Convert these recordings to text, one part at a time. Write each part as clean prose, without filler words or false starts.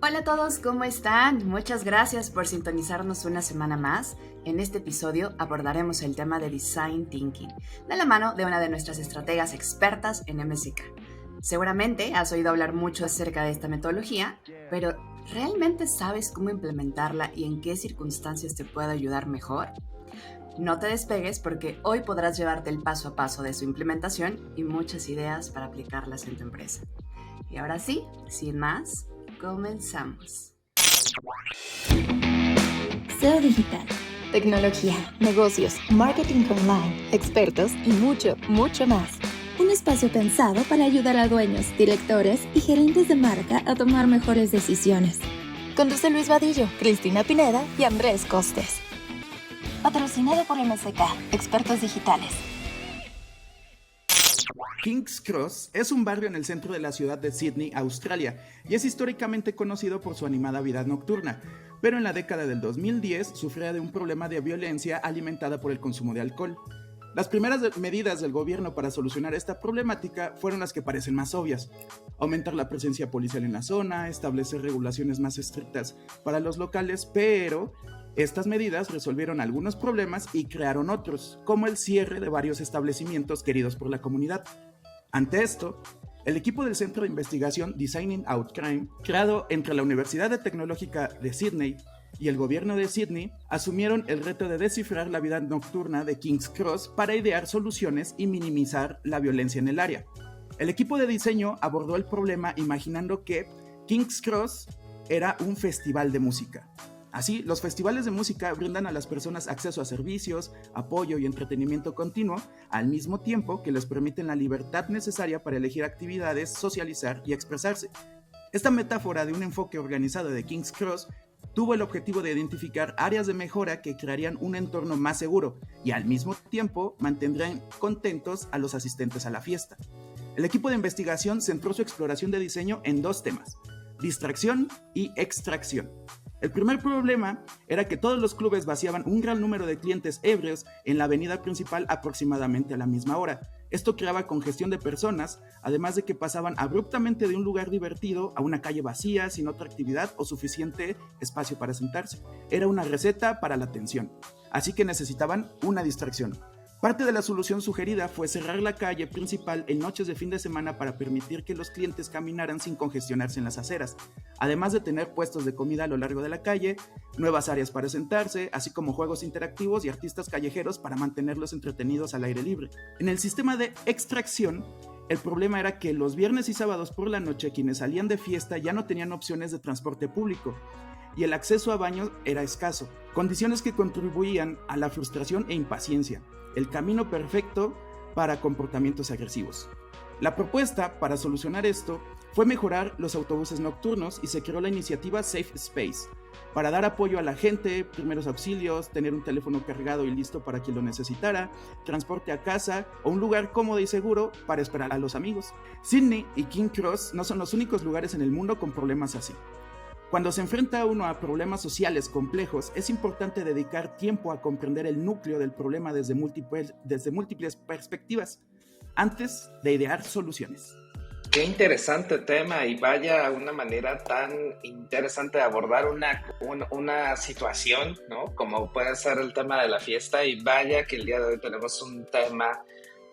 Hola a todos, ¿cómo están? Muchas gracias por sintonizarnos una semana más. En este episodio abordaremos el tema de Design Thinking, de la mano de una de nuestras estrategas expertas en MSK. Seguramente has oído hablar mucho acerca de esta metodología, pero ¿realmente sabes cómo implementarla y en qué circunstancias te puede ayudar mejor? No te despegues porque hoy podrás llevarte el paso a paso de su implementación y muchas ideas para aplicarlas en tu empresa. Y ahora sí, sin más, comenzamos. SEO digital, tecnología, negocios, marketing online, expertos y mucho, mucho más. Un espacio pensado para ayudar a dueños, directores y gerentes de marca a tomar mejores decisiones. Conduce Luis Vadillo, Cristina Pineda y Andrés Costes. Patrocinado por MSK, expertos digitales. King's Cross es un barrio en el centro de la ciudad de Sydney, Australia, y es históricamente conocido por su animada vida nocturna, pero en la década del 2010 sufría de un problema de violencia alimentada por el consumo de alcohol. Las primeras medidas del gobierno para solucionar esta problemática fueron las que parecen más obvias: aumentar la presencia policial en la zona, establecer regulaciones más estrictas para los locales, pero estas medidas resolvieron algunos problemas y crearon otros, como el cierre de varios establecimientos queridos por la comunidad. Ante esto, el equipo del Centro de Investigación Designing Out Crime, creado entre la Universidad Tecnológica de Sydney y el gobierno de Sydney, asumieron el reto de descifrar la vida nocturna de King's Cross para idear soluciones y minimizar la violencia en el área. El equipo de diseño abordó el problema imaginando que King's Cross era un festival de música. Así, los festivales de música brindan a las personas acceso a servicios, apoyo y entretenimiento continuo, al mismo tiempo que les permiten la libertad necesaria para elegir actividades, socializar y expresarse. Esta metáfora de un enfoque organizado de King's Cross tuvo el objetivo de identificar áreas de mejora que crearían un entorno más seguro y al mismo tiempo mantendrían contentos a los asistentes a la fiesta. El equipo de investigación centró su exploración de diseño en dos temas: distracción y extracción. El primer problema era que todos los clubes vaciaban un gran número de clientes ebrios en la avenida principal aproximadamente a la misma hora. Esto creaba congestión de personas, además de que pasaban abruptamente de un lugar divertido a una calle vacía, sin otra actividad o suficiente espacio para sentarse. Era una receta para la tensión, así que necesitaban una distracción. Parte de la solución sugerida fue cerrar la calle principal en noches de fin de semana para permitir que los clientes caminaran sin congestionarse en las aceras, además de tener puestos de comida a lo largo de la calle, nuevas áreas para sentarse, así como juegos interactivos y artistas callejeros para mantenerlos entretenidos al aire libre. En el sistema de extracción, el problema era que los viernes y sábados por la noche quienes salían de fiesta ya no tenían opciones de transporte público y el acceso a baños era escaso, condiciones que contribuían a la frustración e impaciencia, el camino perfecto para comportamientos agresivos. La propuesta para solucionar esto fue mejorar los autobuses nocturnos y se creó la iniciativa Safe Space, para dar apoyo a la gente, primeros auxilios, tener un teléfono cargado y listo para quien lo necesitara, transporte a casa o un lugar cómodo y seguro para esperar a los amigos. Sydney y King's Cross no son los únicos lugares en el mundo con problemas así. Cuando se enfrenta uno a problemas sociales complejos, es importante dedicar tiempo a comprender el núcleo del problema desde múltiples perspectivas, antes de idear soluciones. Qué interesante tema, y vaya una manera tan interesante de abordar una situación, ¿no? Como puede ser el tema de la fiesta, y vaya que el día de hoy tenemos un tema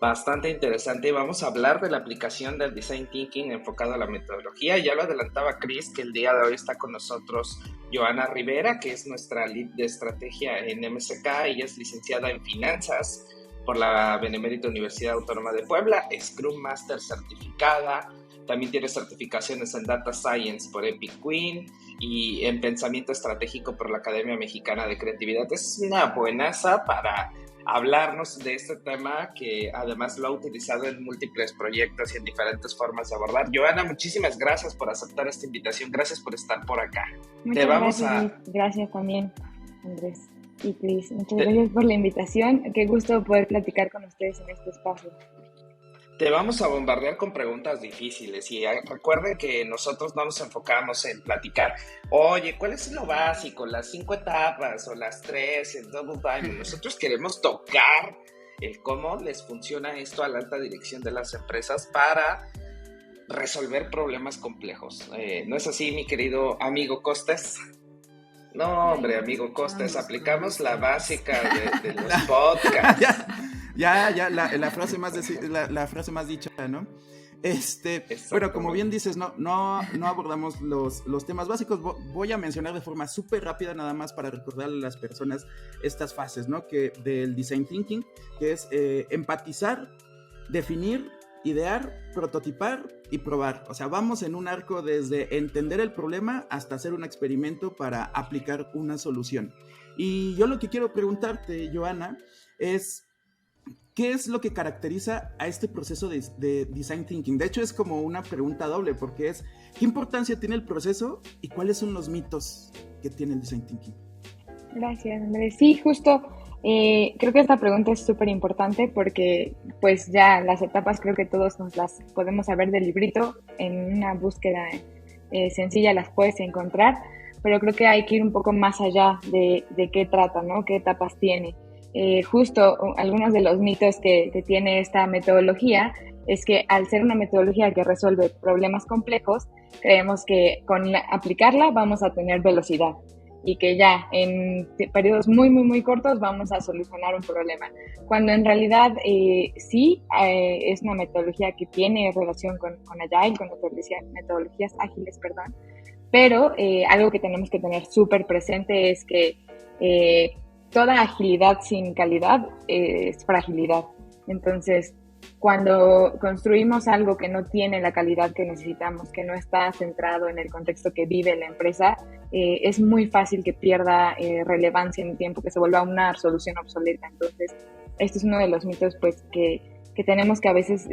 bastante interesante y vamos a hablar de la aplicación del Design Thinking enfocado a la metodología. Ya lo adelantaba Chris, que el día de hoy está con nosotros Joana Rivera, que es nuestra lead de estrategia en MSK. Ella es licenciada en finanzas por la Benemérita Universidad Autónoma de Puebla, Scrum Master certificada, también tiene certificaciones en Data Science por Epic Queen y en Pensamiento Estratégico por la Academia Mexicana de Creatividad. Es una buenaza para hablarnos de este tema, que además lo ha utilizado en múltiples proyectos y en diferentes formas de abordar. Joana, muchísimas gracias por aceptar esta invitación, gracias por estar por acá. Muchas gracias también, Andrés y Cris. Muchas gracias por la invitación, qué gusto poder platicar con ustedes en este espacio. Te vamos a bombardear con preguntas difíciles y recuerden que nosotros no nos enfocamos en platicar, oye, ¿cuál es lo básico? Las 5 etapas o las 3, el double diamond. Nosotros queremos tocar el cómo les funciona esto a la alta dirección de las empresas para resolver problemas complejos. ¿No es así, mi querido amigo Costes? No, hombre, amigo Costes, aplicamos la básica de los podcasts. La frase más dicha, ¿no? Bueno, como bien dices, no abordamos los temas básicos. Voy a mencionar de forma súper rápida, nada más para recordarle a las personas estas fases, ¿no? Que del design thinking, que es empatizar, definir, idear, prototipar y probar. O sea, vamos en un arco desde entender el problema hasta hacer un experimento para aplicar una solución. Y yo lo que quiero preguntarte, Joana, es ¿qué es lo que caracteriza a este proceso de design thinking? De hecho, es como una pregunta doble, porque es ¿qué importancia tiene el proceso y cuáles son los mitos que tiene el design thinking? Gracias, Andrés. Sí, justo. Creo que esta pregunta es súper importante porque pues ya las etapas creo que todos nos las podemos saber del librito. En una búsqueda sencilla las puedes encontrar, pero creo que hay que ir un poco más allá de qué trata, ¿no? ¿Qué etapas tiene? Justo algunos de los mitos que tiene esta metodología es que al ser una metodología que resuelve problemas complejos, creemos que con aplicarla vamos a tener velocidad y que ya en periodos muy, muy, muy cortos vamos a solucionar un problema. Cuando en realidad sí es una metodología que tiene relación con Agile, con metodologías ágiles, perdón, pero algo que tenemos que tener súper presente es que toda agilidad sin calidad es fragilidad. Entonces, cuando construimos algo que no tiene la calidad que necesitamos, que no está centrado en el contexto que vive la empresa, es muy fácil que pierda relevancia en el tiempo, que se vuelva una solución obsoleta. Entonces, este es uno de los mitos pues, que tenemos que a veces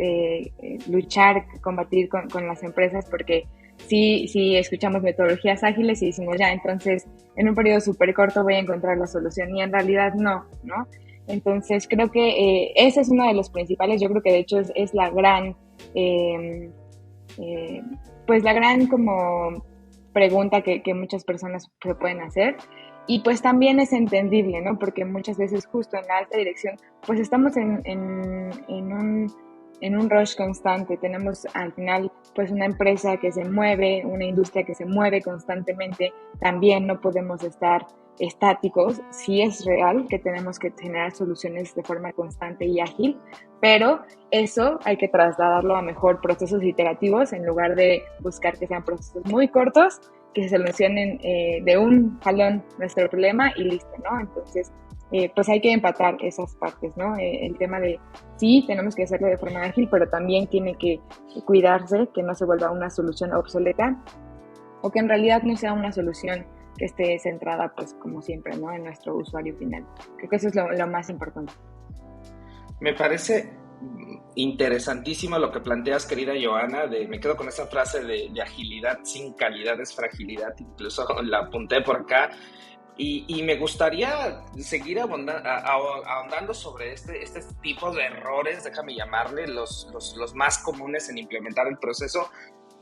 luchar, combatir con las empresas, porque sí escuchamos metodologías ágiles y decimos ya, entonces en un periodo súper corto voy a encontrar la solución, y en realidad no. Entonces creo que ese es uno de los principales. Yo creo que de hecho es la gran pues la gran como pregunta que muchas personas se pueden hacer, y pues también es entendible, ¿no? Porque muchas veces justo en la alta dirección pues estamos en un rush constante. Tenemos al final pues una empresa que se mueve, una industria que se mueve constantemente. También no podemos estar estáticos. Sí es real que tenemos que generar soluciones de forma constante y ágil, pero eso hay que trasladarlo a mejor procesos iterativos en lugar de buscar que sean procesos muy cortos, que se solucionen de un jalón nuestro problema y listo, ¿no? Entonces, pues hay que empatar esas partes, ¿no? El tema de sí, tenemos que hacerlo de forma ágil, pero también tiene que cuidarse que no se vuelva una solución obsoleta, o que en realidad no sea una solución que esté centrada, pues como siempre, ¿no? En nuestro usuario final. Creo que eso es lo más importante. Me parece interesantísimo lo que planteas, querida Joana. Me quedo con esa frase de agilidad sin calidad es fragilidad, incluso la apunté por acá. Y me gustaría seguir ahondando sobre este tipo de errores, déjame llamarle, los más comunes en implementar el proceso.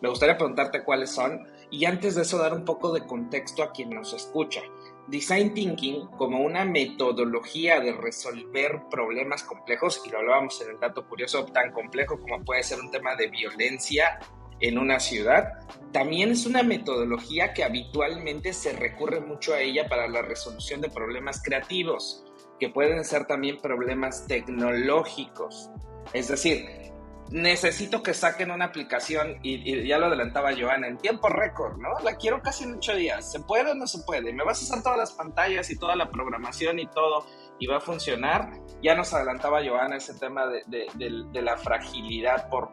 Me gustaría preguntarte cuáles son, y antes de eso dar un poco de contexto a quien nos escucha. Design Thinking, como una metodología de resolver problemas complejos, y lo hablábamos en el dato curioso, tan complejo como puede ser un tema de violencia en una ciudad, también es una metodología que habitualmente se recurre mucho a ella para la resolución de problemas creativos, que pueden ser también problemas tecnológicos. Es decir, necesito que saquen una aplicación, y ya lo adelantaba Joana, en tiempo récord, ¿no? La quiero casi en 8 días. ¿Se puede o no se puede? ¿Me vas a usar todas las pantallas y toda la programación y todo, y va a funcionar? Ya nos adelantaba Joana ese tema de la fragilidad por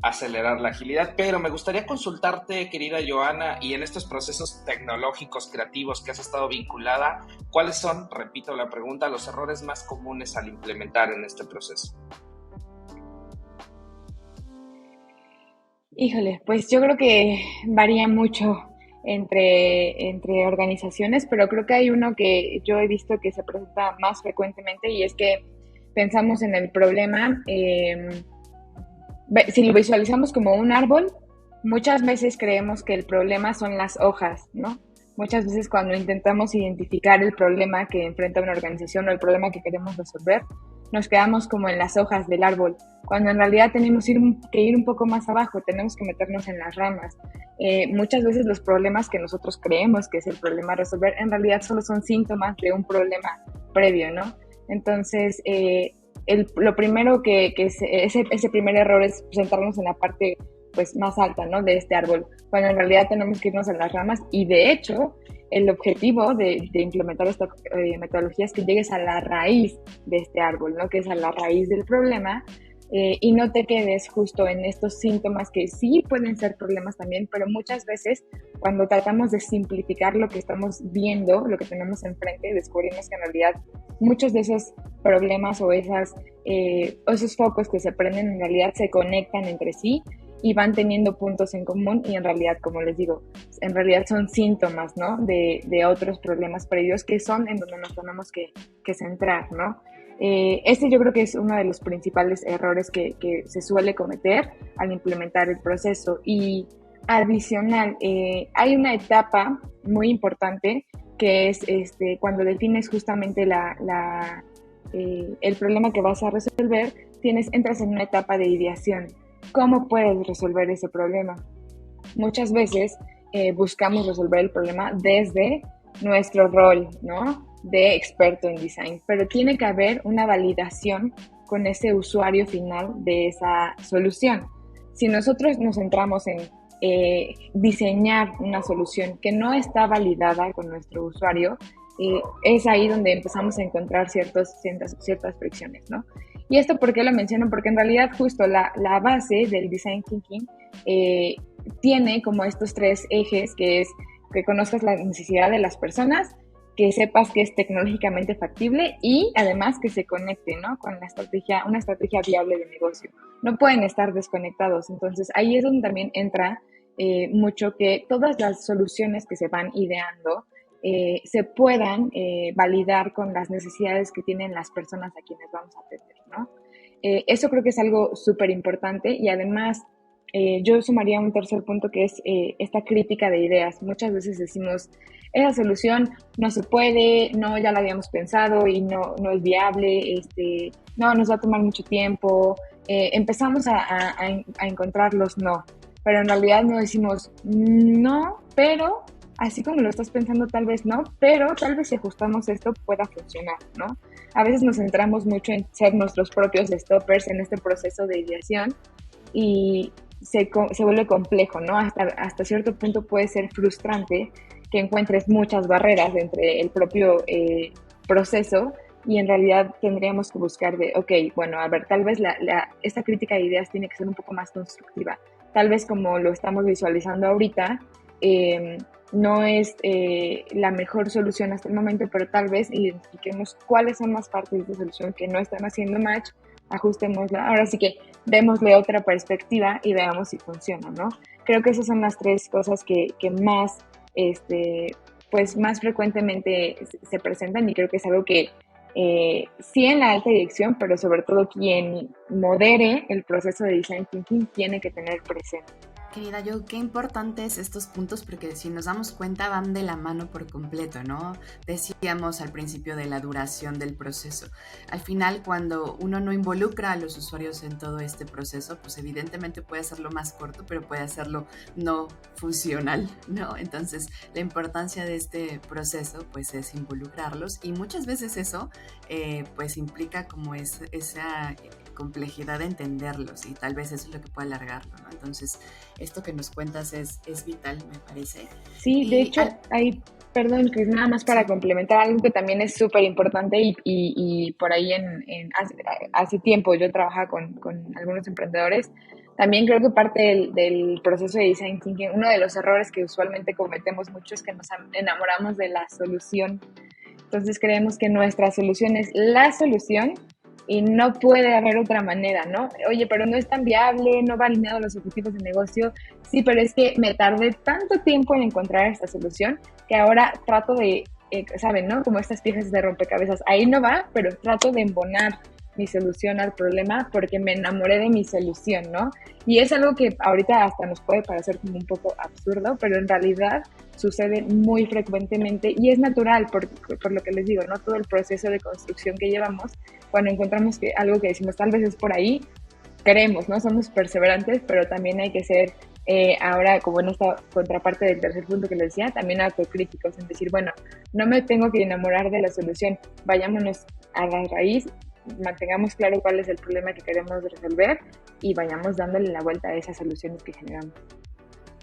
acelerar la agilidad, pero me gustaría consultarte, querida Joana, y en estos procesos tecnológicos creativos que has estado vinculada, ¿cuáles son, repito la pregunta, los errores más comunes al implementar en este proceso? Híjole, pues yo creo que varía mucho entre organizaciones, pero creo que hay uno que yo he visto que se presenta más frecuentemente, y es que pensamos en el problema, si lo visualizamos como un árbol, muchas veces creemos que el problema son las hojas, ¿no? Muchas veces cuando intentamos identificar el problema que enfrenta una organización o el problema que queremos resolver, nos quedamos como en las hojas del árbol, cuando en realidad tenemos que ir un poco más abajo, tenemos que meternos en las ramas. Muchas veces los problemas que nosotros creemos que es el problema a resolver, en realidad solo son síntomas de un problema previo, ¿no? Entonces, lo primero ese primer error es centrarnos en la parte pues más alta, ¿no? De este árbol, cuando en realidad tenemos que irnos en las ramas, y de hecho el objetivo de implementar esta metodología es que llegues a la raíz de este árbol, ¿no? Que es a la raíz del problema, y no te quedes justo en estos síntomas que sí pueden ser problemas también, pero muchas veces cuando tratamos de simplificar lo que estamos viendo, lo que tenemos enfrente, descubrimos que en realidad muchos de esos problemas o esos focos que se prenden en realidad se conectan entre sí y van teniendo puntos en común, y en realidad, como les digo, en realidad son síntomas, ¿no? De otros problemas previos que son en donde nos tenemos que centrar, ¿no? Yo creo que es uno de los principales errores que se suele cometer al implementar el proceso. Y adicional, hay una etapa muy importante que es cuando defines justamente el problema que vas a resolver, entras en una etapa de ideación. ¿Cómo puedes resolver ese problema? Muchas veces buscamos resolver el problema desde nuestro rol, ¿no? De experto en design, pero tiene que haber una validación con ese usuario final de esa solución. Si nosotros nos centramos en diseñar una solución que no está validada con nuestro usuario, es ahí donde empezamos a encontrar ciertas fricciones, ¿no? Y esto, ¿por qué lo menciono? Porque en realidad justo la base del design thinking tiene como estos 3 ejes, que es que conozcas la necesidad de las personas, que sepas que es tecnológicamente factible y además que se conecte, ¿no? Con una estrategia viable de negocio. No pueden estar desconectados. Entonces ahí es donde también entra mucho que todas las soluciones que se van ideando se puedan validar con las necesidades que tienen las personas a quienes vamos a atender, ¿no? Eso creo que es algo súper importante, y además yo sumaría un tercer punto, que es esta crítica de ideas. Muchas veces decimos, esa solución no se puede, no, ya la habíamos pensado y no es viable, no, nos va a tomar mucho tiempo. Empezamos a encontrar los no, pero en realidad no decimos no, pero así como lo estás pensando, tal vez no, pero tal vez si ajustamos esto pueda funcionar, ¿no? A veces nos centramos mucho en ser nuestros propios stoppers en este proceso de ideación, y se vuelve complejo, ¿no? Hasta cierto punto puede ser frustrante que encuentres muchas barreras entre el propio proceso, y en realidad tendríamos que buscar a ver, tal vez esta crítica de ideas tiene que ser un poco más constructiva. Tal vez como lo estamos visualizando ahorita, no es la mejor solución hasta el momento, pero tal vez identifiquemos cuáles son las partes de solución que no están haciendo match, ajustémosla. Ahora sí que démosle otra perspectiva y veamos si funciona, ¿no? Creo que esas son las 3 cosas que más, pues más frecuentemente se presentan, y creo que es algo que sí en la alta dirección, pero sobre todo quien modere el proceso de design thinking tiene que tener presente. Querida Jo, qué importantes estos puntos, porque si nos damos cuenta van de la mano por completo, ¿no? Decíamos al principio de la duración del proceso. Al final, cuando uno no involucra a los usuarios en todo este proceso, pues evidentemente puede hacerlo más corto, pero puede hacerlo no funcional, ¿no? Entonces, la importancia de este proceso, pues, es involucrarlos, y muchas veces eso, pues, implica como esa complejidad de entenderlos, y tal vez eso es lo que puede alargarlo, ¿no? Entonces, esto que nos cuentas es vital, me parece. Sí, de hecho, perdón, Cris, nada más para complementar algo que también es súper importante, y por ahí hace tiempo yo trabajaba con algunos emprendedores. También creo que parte del proceso de design thinking, uno de los errores que usualmente cometemos mucho es que nos enamoramos de la solución. Entonces creemos que nuestra solución es la solución y no puede haber otra manera, ¿no? Oye, pero no es tan viable, no va alineado a los objetivos de negocio. Sí, pero es que me tardé tanto tiempo en encontrar esta solución que ahora trato de, ¿saben, no? Como estas piezas de rompecabezas. Ahí no va, pero trato de embonar mi solución al problema porque me enamoré de mi solución, ¿no? Y es algo que ahorita hasta nos puede parecer como un poco absurdo, pero en realidad sucede muy frecuentemente y es natural por lo que les digo, ¿no? Todo el proceso de construcción que llevamos, cuando encontramos algo que decimos tal vez es por ahí, queremos, ¿no? Somos perseverantes, pero también hay que ser, ahora como en esta contraparte del tercer punto que les decía, también autocríticos, en decir, bueno, no me tengo que enamorar de la solución, vayámonos a la raíz, mantengamos claro cuál es el problema que queremos resolver y vayamos dándole la vuelta a esas soluciones que generamos.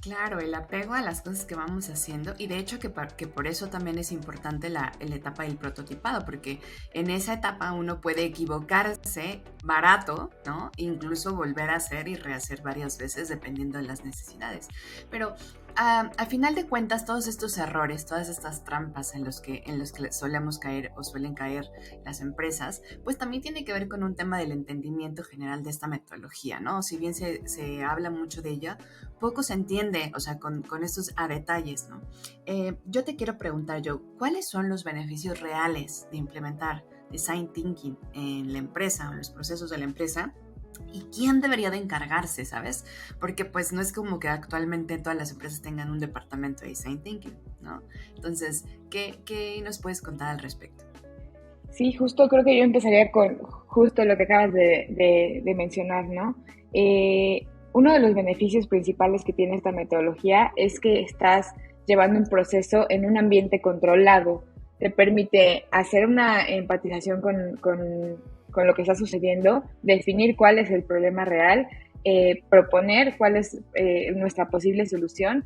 Claro, el apego a las cosas que vamos haciendo y de hecho que por eso también es importante la etapa del prototipado, porque en esa etapa uno puede equivocarse barato, ¿no? Incluso volver a hacer y rehacer varias veces dependiendo de las necesidades. Pero al final de cuentas, todos estos errores, todas estas trampas en los que solemos caer o suelen caer las empresas, pues también tiene que ver con un tema del entendimiento general de esta metodología, ¿no? Si bien se habla mucho de ella, poco se entiende, o sea, con estos a detalles, ¿no? Yo te quiero preguntar, Joe, ¿cuáles son los beneficios reales de implementar Design Thinking en la empresa o en los procesos de la empresa? ¿Y quién debería de encargarse, sabes? Porque pues no es como que actualmente todas las empresas tengan un departamento de Design Thinking, ¿no? Entonces, ¿qué nos puedes contar al respecto? Sí, justo creo que yo empezaría con justo lo que acabas de mencionar, ¿no? Uno de los beneficios principales que tiene esta metodología es que estás llevando un proceso en un ambiente controlado. Te permite hacer una empatización con lo que está sucediendo, definir cuál es el problema real, proponer cuál es nuestra posible solución,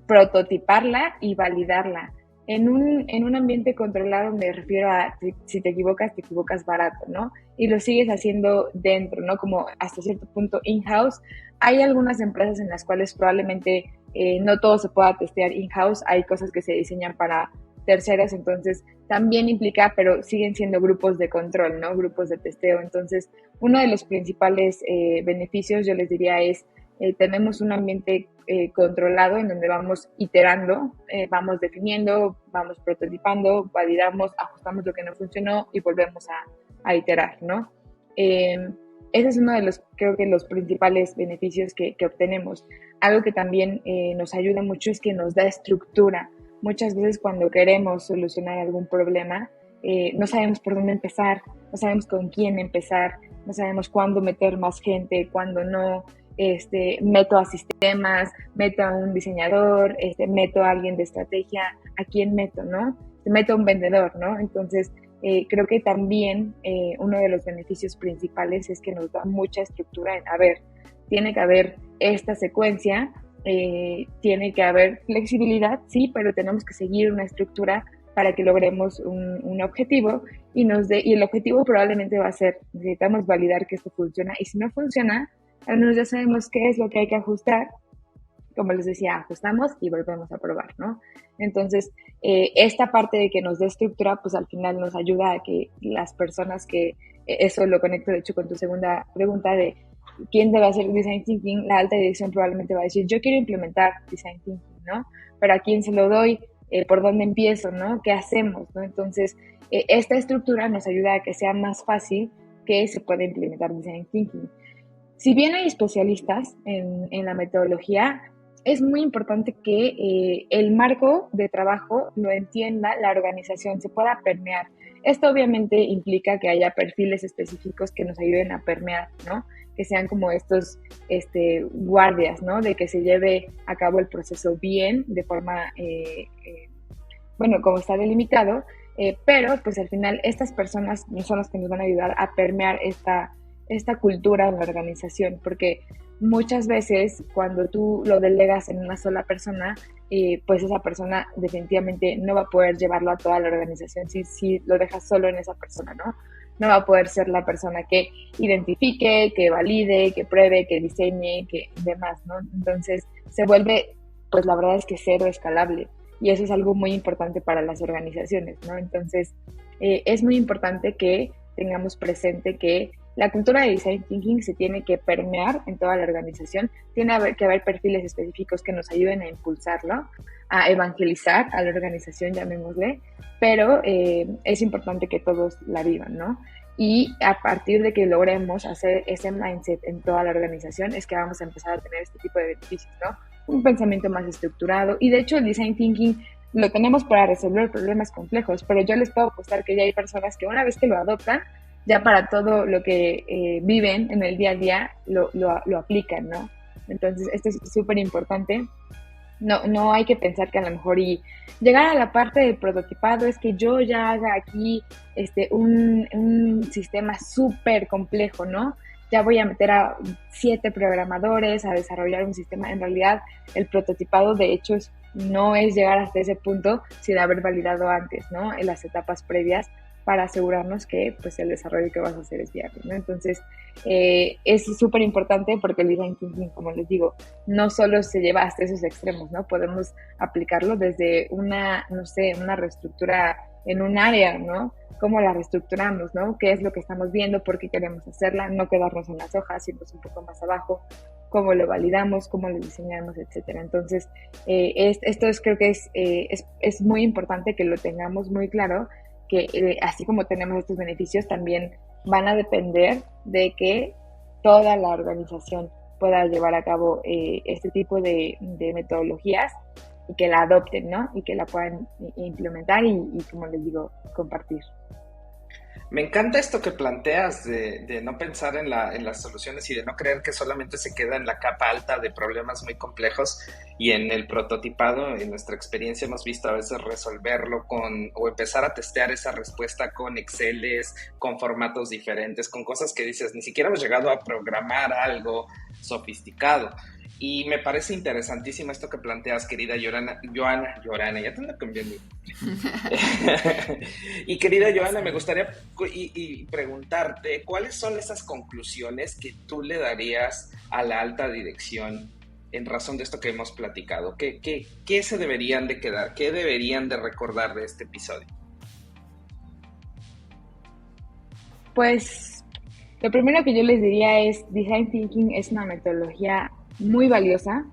prototiparla y validarla. En un ambiente controlado me refiero a si te equivocas barato, ¿no? Y lo sigues haciendo dentro, ¿no? Como hasta cierto punto in-house. Hay algunas empresas en las cuales probablemente no todo se pueda testear in-house. Hay cosas que se diseñan para terceras, entonces también implica, pero siguen siendo grupos de control, ¿no? Grupos de testeo. Entonces, uno de los principales beneficios, yo les diría, es tenemos un ambiente controlado en donde vamos iterando, vamos definiendo, vamos prototipando, validamos, ajustamos lo que no funcionó y volvemos a iterar, ¿no? Ese es uno de los, creo que los principales beneficios que obtenemos. Algo que también nos ayuda mucho es que nos da estructura. Muchas veces cuando queremos solucionar algún problema, no sabemos por dónde empezar, no sabemos con quién empezar, no sabemos cuándo meter más gente, cuándo no. Meto a sistemas, meto a un diseñador, meto a alguien de estrategia, ¿a quién meto, no? Meto a un vendedor, ¿no? Entonces, creo que también uno de los beneficios principales es que nos da mucha estructura en, tiene que haber esta secuencia, tiene que haber flexibilidad, sí, pero tenemos que seguir una estructura para que logremos un objetivo y el objetivo probablemente va a ser, necesitamos validar que esto funciona y si no funciona, al menos ya sabemos qué es lo que hay que ajustar. Como les decía, ajustamos y volvemos a probar, ¿no? Entonces, esta parte de que nos dé estructura, pues al final nos ayuda a que las personas eso lo conecto de hecho con tu segunda pregunta de quién debe hacer Design Thinking, la alta dirección probablemente va a decir, yo quiero implementar Design Thinking, ¿no? Pero ¿a quién se lo doy? ¿Por dónde empiezo, no? ¿Qué hacemos, no? Entonces, esta estructura nos ayuda a que sea más fácil que se pueda implementar Design Thinking. Si bien hay especialistas en la metodología, es muy importante que el marco de trabajo lo entienda la organización, se pueda permear. Esto obviamente implica que haya perfiles específicos que nos ayuden a permear, ¿no? Que sean como estos guardias, ¿no? De que se lleve a cabo el proceso bien, de forma, como está delimitado, pero pues al final estas personas son las que nos van a ayudar a permear esta cultura en la organización, porque muchas veces cuando tú lo delegas en una sola persona, pues esa persona definitivamente no va a poder llevarlo a toda la organización si lo dejas solo en esa persona, ¿no? No va a poder ser la persona que identifique, que valide, que pruebe, que diseñe, que demás, ¿no? Entonces se vuelve, pues la verdad es que cero escalable y eso es algo muy importante para las organizaciones, ¿no? Entonces es muy importante que tengamos presente que la cultura de Design Thinking se tiene que permear en toda la organización, tiene que haber perfiles específicos que nos ayuden a impulsarlo, a evangelizar a la organización, llamémosle, pero es importante que todos la vivan, ¿no? Y a partir de que logremos hacer ese mindset en toda la organización es que vamos a empezar a tener este tipo de beneficios, ¿no? Un pensamiento más estructurado y de hecho el Design Thinking lo tenemos para resolver problemas complejos, pero yo les puedo apostar que ya hay personas que una vez que lo adoptan, ya para todo lo que viven en el día a día lo aplican, ¿no? Entonces, esto es súper importante. No hay que pensar que a lo mejor y llegar a la parte del prototipado es que yo ya haga aquí un sistema súper complejo, ¿no? Ya voy a meter a 7 programadores a desarrollar un sistema. En realidad, el prototipado, de hecho, no es llegar hasta ese punto sin haber validado antes, ¿no? En las etapas previas para asegurarnos que pues el desarrollo que vas a hacer es viable, ¿no? Entonces, es súper importante porque el design thinking, como les digo, no solo se lleva hasta esos extremos, ¿no? Podemos aplicarlo desde una reestructura en un área, ¿no? Cómo la reestructuramos, ¿no? ¿Qué es lo que estamos viendo? ¿Por qué queremos hacerla? No quedarnos en las hojas, irnos un poco más abajo. ¿Cómo lo validamos? ¿Cómo lo diseñamos? Etcétera. Entonces, creo que es muy importante que lo tengamos muy claro, que así como tenemos estos beneficios, también van a depender de que toda la organización pueda llevar a cabo este tipo de metodologías y que la adopten, ¿no? Y que la puedan implementar y como les digo, compartir. Me encanta esto que planteas de no pensar en las soluciones y de no creer que solamente se queda en la capa alta de problemas muy complejos y en el prototipado. En nuestra experiencia hemos visto a veces resolverlo o empezar a testear esa respuesta con Exceles, con formatos diferentes, con cosas que dices, ni siquiera hemos llegado a programar algo sofisticado. Y me parece interesantísimo esto que planteas, querida Joana, ya te ando cambiando. Y querida Joana, me gustaría preguntarte, ¿cuáles son esas conclusiones que tú le darías a la alta dirección en razón de esto que hemos platicado? ¿Qué se deberían de quedar? ¿Qué deberían de recordar de este episodio? Pues lo primero que yo les diría es, Design Thinking es una metodología muy valiosa.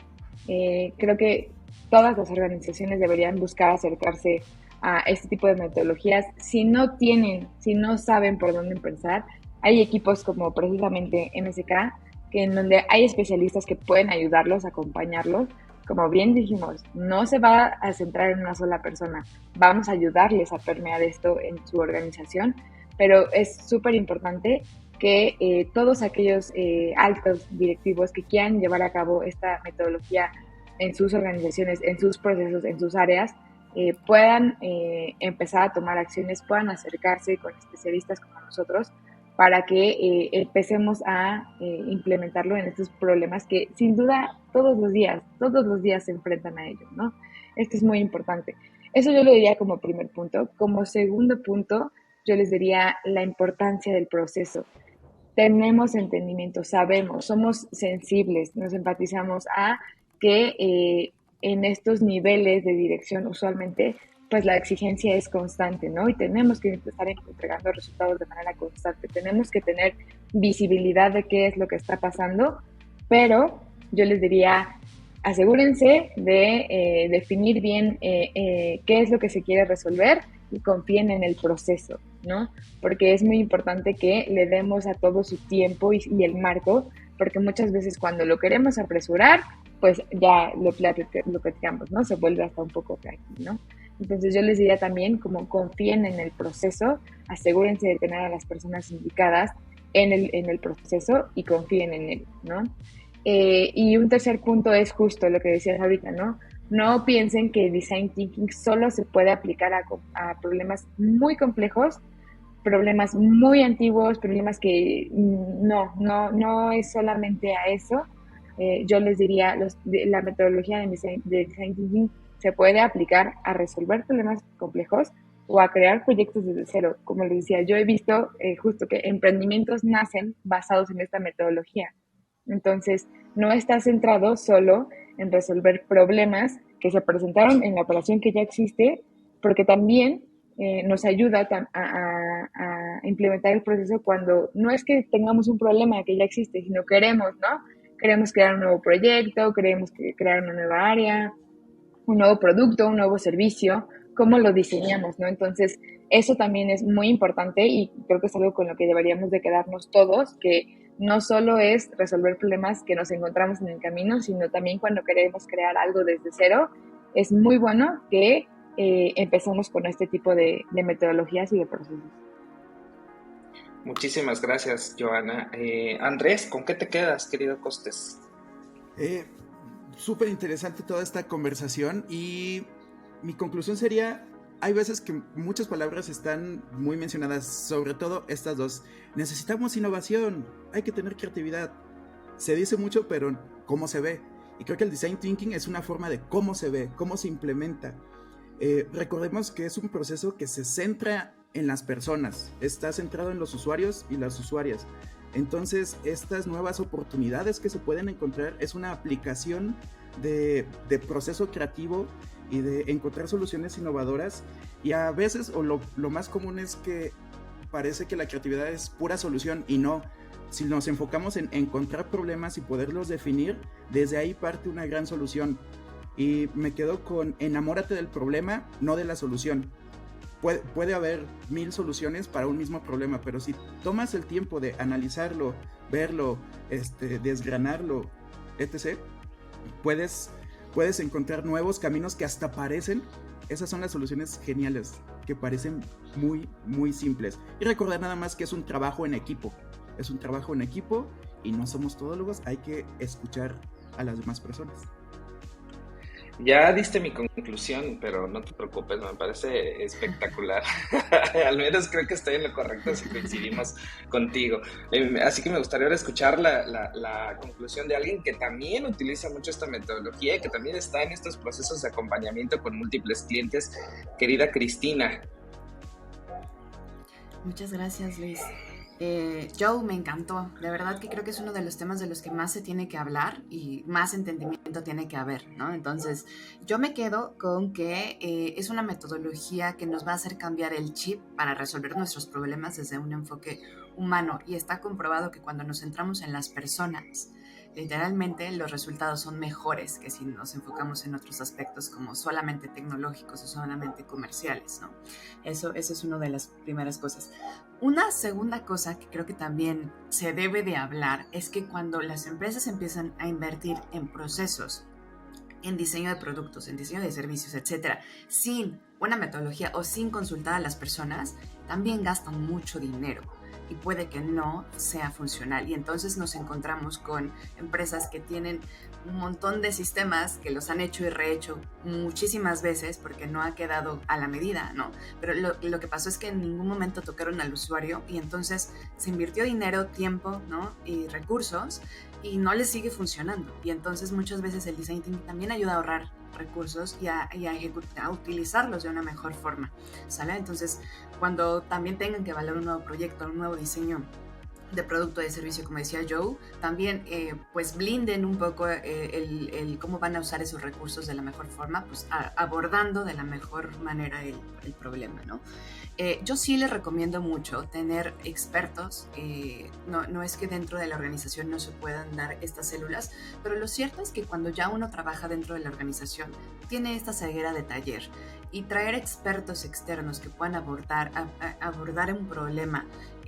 Creo que todas las organizaciones deberían buscar acercarse a este tipo de metodologías. Si no saben por dónde empezar, hay equipos como precisamente MSK, en donde hay especialistas que pueden ayudarlos, acompañarlos. Como bien dijimos, no se va a centrar en una sola persona. Vamos a ayudarles a permear esto en su organización, pero es súper importante que todos aquellos altos directivos que quieran llevar a cabo esta metodología en sus organizaciones, en sus procesos, en sus áreas, puedan empezar a tomar acciones, puedan acercarse con especialistas como nosotros para que empecemos a implementarlo en estos problemas que sin duda todos los días se enfrentan a ellos, ¿no? Esto es muy importante. Eso yo lo diría como primer punto. Como segundo punto, yo les diría la importancia del proceso. Tenemos entendimiento, sabemos, somos sensibles, nos empatizamos a que en estos niveles de dirección usualmente pues la exigencia es constante, ¿no? Y tenemos que estar entregando resultados de manera constante, tenemos que tener visibilidad de qué es lo que está pasando, pero yo les diría, asegúrense de definir bien qué es lo que se quiere resolver y confíen en el proceso, ¿no? Porque es muy importante que le demos a todo su tiempo y el porque muchas veces cuando lo queremos apresurar, pues ya lo platicamos, ¿no? Se vuelve hasta un poco frágil, ¿no? Entonces yo les diría también como confíen en el proceso, asegúrense de tener a las personas indicadas en el proceso y confíen en él, ¿no? Y un tercer punto es justo lo que decías ahorita, ¿no? No piensen que Design Thinking solo se puede aplicar a problemas muy complejos, problemas muy antiguos, problemas que no es solamente a eso. Yo les diría, la metodología de Design Thinking se puede aplicar a resolver problemas complejos o a crear proyectos desde cero. Como les decía, yo he visto justo que emprendimientos nacen basados en esta metodología. Entonces, no está centrado solo en resolver problemas que se presentaron en la operación que ya existe, porque también nos ayuda a implementar el proceso cuando no es que tengamos un problema que ya existe, sino queremos, ¿no? Queremos crear un nuevo proyecto, queremos crear una nueva área, un nuevo producto, un nuevo servicio, cómo lo diseñamos, ¿no? Entonces, eso también es muy importante y creo que es algo con lo que deberíamos de quedarnos todos, que no solo es resolver problemas que nos encontramos en el camino, sino también cuando queremos crear algo desde cero, es muy bueno que empecemos con este tipo de metodologías y de procesos. Muchísimas gracias, Joana. Andrés, ¿con qué te quedas, querido Costes? Súper interesante toda esta conversación y mi conclusión sería, hay veces que muchas palabras están muy mencionadas, sobre todo estas dos. Necesitamos innovación, hay que tener creatividad. Se dice mucho, pero ¿cómo se ve? Y creo que el design thinking es una forma de cómo se ve, cómo se implementa. Recordemos que es un proceso que se centra en las personas, está centrado en los usuarios y las usuarias. Entonces, estas nuevas oportunidades que se pueden encontrar es una aplicación de proceso creativo y de encontrar soluciones innovadoras. Y a veces, o lo más común es que parece que la creatividad es pura solución y no. Si nos enfocamos en encontrar problemas y poderlos definir, desde ahí parte una gran solución. Y me quedo con enamórate del problema, no de la solución. Puede haber 1000 soluciones para un mismo problema, pero si tomas el tiempo de analizarlo, verlo, desgranarlo, etc., puedes encontrar nuevos caminos que hasta parecen, esas son las soluciones geniales, que parecen muy, muy simples. Y recordar nada más que es un trabajo en equipo, y no somos todólogos, hay que escuchar a las demás personas. Ya diste mi conclusión, pero no te preocupes, me parece espectacular. Al menos creo que estoy en lo correcto si coincidimos contigo. Así que me gustaría ahora escuchar la conclusión de alguien que también utiliza mucho esta metodología y que también está en estos procesos de acompañamiento con múltiples clientes. Querida Cristina. Muchas gracias, Luis. Joe, me encantó. De verdad que creo que es uno de los temas de los que más se tiene que hablar y más entendimiento tiene que haber, ¿no? Entonces, yo me quedo con que es una metodología que nos va a hacer cambiar el chip para resolver nuestros problemas desde un enfoque humano, y está comprobado que cuando nos centramos en las personas, literalmente los resultados son mejores que si nos enfocamos en otros aspectos como solamente tecnológicos o solamente comerciales, ¿no? Eso es una de las primeras cosas. Una segunda cosa que creo que también se debe de hablar es que cuando las empresas empiezan a invertir en procesos, en diseño de productos, en diseño de servicios, etcétera, sin una metodología o sin consultar a las personas, también gastan mucho dinero y puede que no sea funcional. Y entonces nos encontramos con empresas que tienen un montón de sistemas que los han hecho y rehecho muchísimas veces porque no ha quedado a la medida, ¿no? Pero lo que pasó es que en ningún momento tocaron al usuario y entonces se invirtió dinero, tiempo, ¿no? Y recursos y no les sigue funcionando. Y entonces muchas veces el design thinking también ayuda a ahorrar recursos y a utilizarlos de una mejor forma, ¿sale? Entonces, cuando también tengan que evaluar un nuevo proyecto, un nuevo diseño de producto, de servicio, como decía Joe, también pues blinden un poco el cómo van a usar esos recursos de la mejor forma, pues abordando de la mejor manera el problema, ¿no? Yo sí les recomiendo mucho tener expertos. No es que dentro de la organización no se puedan dar estas células, pero lo cierto es que cuando ya uno trabaja dentro de la organización, tiene esta ceguera de taller, y traer expertos externos que puedan abordar un problema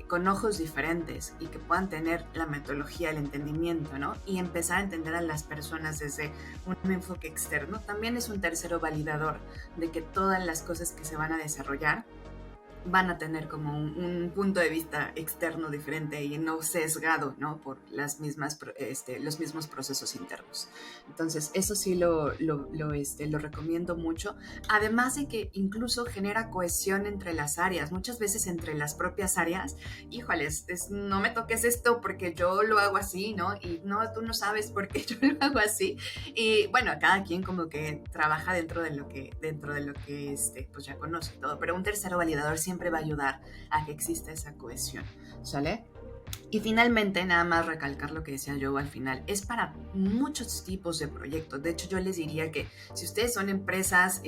con ojos diferentes y que puedan tener la metodología, el entendimiento, ¿no? Y empezar a entender a las personas desde un enfoque externo, también es un tercero validador de que todas las cosas que se van a desarrollar van a tener como un punto de vista externo diferente y no sesgado, ¿no? Por los mismos procesos internos. Entonces, eso sí lo recomiendo mucho. Además de que incluso genera cohesión entre las áreas. Muchas veces entre las propias áreas, híjoles, no me toques esto porque yo lo hago así, ¿no? Y no, tú no sabes por qué yo lo hago así. Y bueno, cada quien como que trabaja dentro de lo que pues ya conoce todo. Pero un tercero validador siempre va a ayudar a que exista esa cohesión, ¿sale? Y finalmente, nada más recalcar lo que decía yo al final, es para muchos tipos de proyectos. De hecho, yo les diría que si ustedes son empresas,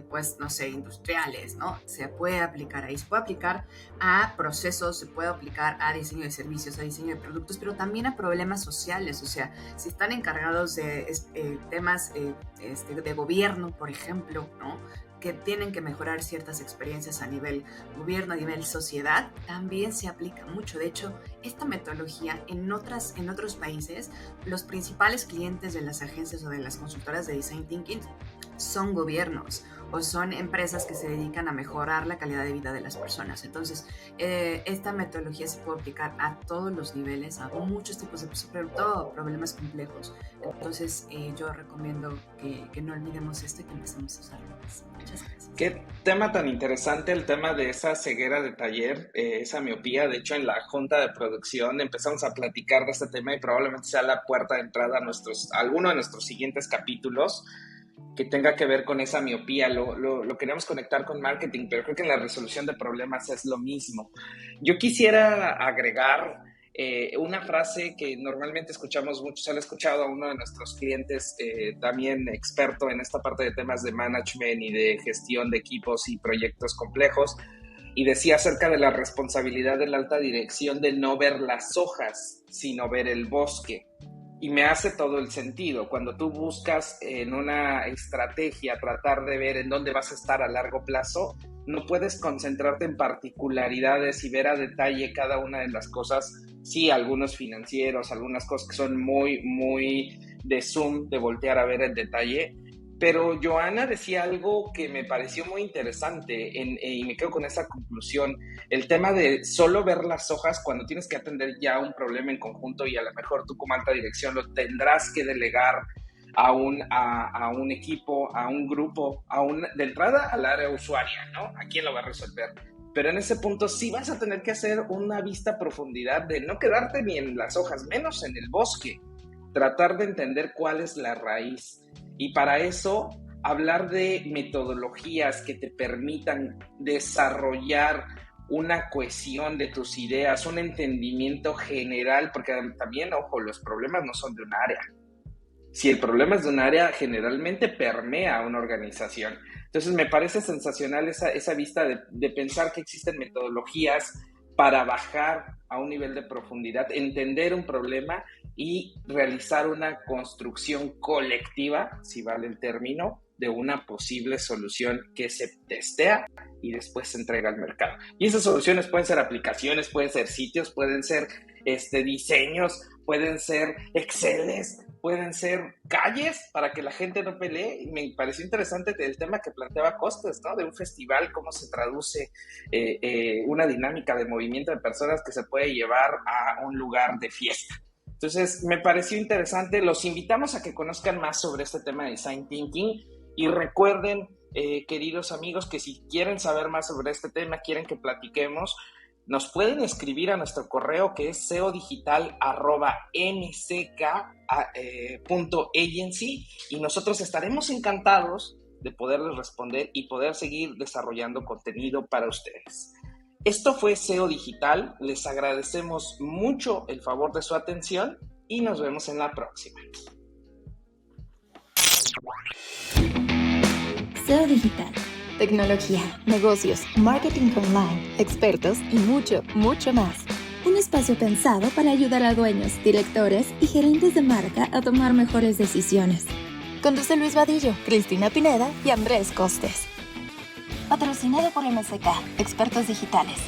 pues, no sé, industriales, ¿no? Se puede aplicar ahí, se puede aplicar a procesos, se puede aplicar a diseño de servicios, a diseño de productos, pero también a problemas sociales. O sea, si están encargados de temas de gobierno, por ejemplo, ¿no? Que tienen que mejorar ciertas experiencias a nivel gobierno, a nivel sociedad, también se aplica mucho. De hecho, esta metodología en otros países, los principales clientes de las agencias o de las consultoras de Design Thinking son gobiernos o son empresas que se dedican a mejorar la calidad de vida de las personas. Entonces, esta metodología se puede aplicar a todos los niveles, a muchos tipos de, sobre todo, problemas complejos. Entonces, yo recomiendo que no olvidemos esto y que empecemos a usarlo más. Muchas gracias. Qué tema tan interesante el tema de esa ceguera de taller, esa miopía. De hecho, en la junta de producción empezamos a platicar de este tema y probablemente sea la puerta de entrada a alguno de nuestros siguientes capítulos que tenga que ver con esa miopía. Lo queremos conectar con marketing, pero creo que en la resolución de problemas es lo mismo. Yo quisiera agregar una frase que normalmente escuchamos mucho. Se lo he escuchado a uno de nuestros clientes, también experto en esta parte de temas de management y de gestión de equipos y proyectos complejos, y decía acerca de la responsabilidad de la alta dirección de no ver las hojas, sino ver el bosque. Y me hace todo el sentido. Cuando tú buscas en una estrategia tratar de ver en dónde vas a estar a largo plazo, no puedes concentrarte en particularidades y ver a detalle cada una de las cosas. Sí, algunos financieros, algunas cosas que son muy, muy de zoom, de voltear a ver el detalle. Pero Joana decía algo que me pareció muy interesante y me quedo con esa conclusión. El tema de solo ver las hojas cuando tienes que atender ya un problema en conjunto, y a lo mejor tú como alta dirección lo tendrás que delegar a un equipo, a un grupo, de entrada al área usuaria, ¿no? ¿A quién lo va a resolver? Pero en ese punto sí vas a tener que hacer una vista a profundidad de no quedarte ni en las hojas, menos en el bosque. Tratar de entender cuál es la raíz. Y para eso, hablar de metodologías que te permitan desarrollar una cohesión de tus ideas, un entendimiento general, porque también, ojo, los problemas no son de un área. Si el problema es de un área, generalmente permea a una organización. Entonces, me parece sensacional esa vista de pensar que existen metodologías para bajar a un nivel de profundidad, entender un problema y realizar una construcción colectiva, si vale el término, de una posible solución que se testea y después se entrega al mercado. Y esas soluciones pueden ser aplicaciones, pueden ser sitios, pueden ser diseños, pueden ser Exceles, pueden ser calles para que la gente no pelee. Y me pareció interesante el tema que planteaba Costes, ¿no? De un festival, cómo se traduce una dinámica de movimiento de personas que se puede llevar a un lugar de fiesta. Entonces, me pareció interesante. Los invitamos a que conozcan más sobre este tema de Design Thinking y recuerden, queridos amigos, que si quieren saber más sobre este tema, quieren que platiquemos, nos pueden escribir a nuestro correo, que es seo.digital@mck.agency, y nosotros estaremos encantados de poderles responder y poder seguir desarrollando contenido para ustedes. Esto fue SEO Digital. Les agradecemos mucho el favor de su atención y nos vemos en la próxima. SEO Digital. Tecnología, negocios, marketing online, expertos y mucho, mucho más. Un espacio pensado para ayudar a dueños, directores y gerentes de marca a tomar mejores decisiones. Conduce Luis Vadillo, Cristina Pineda y Andrés Costes. Patrocinado por MSK, Expertos Digitales.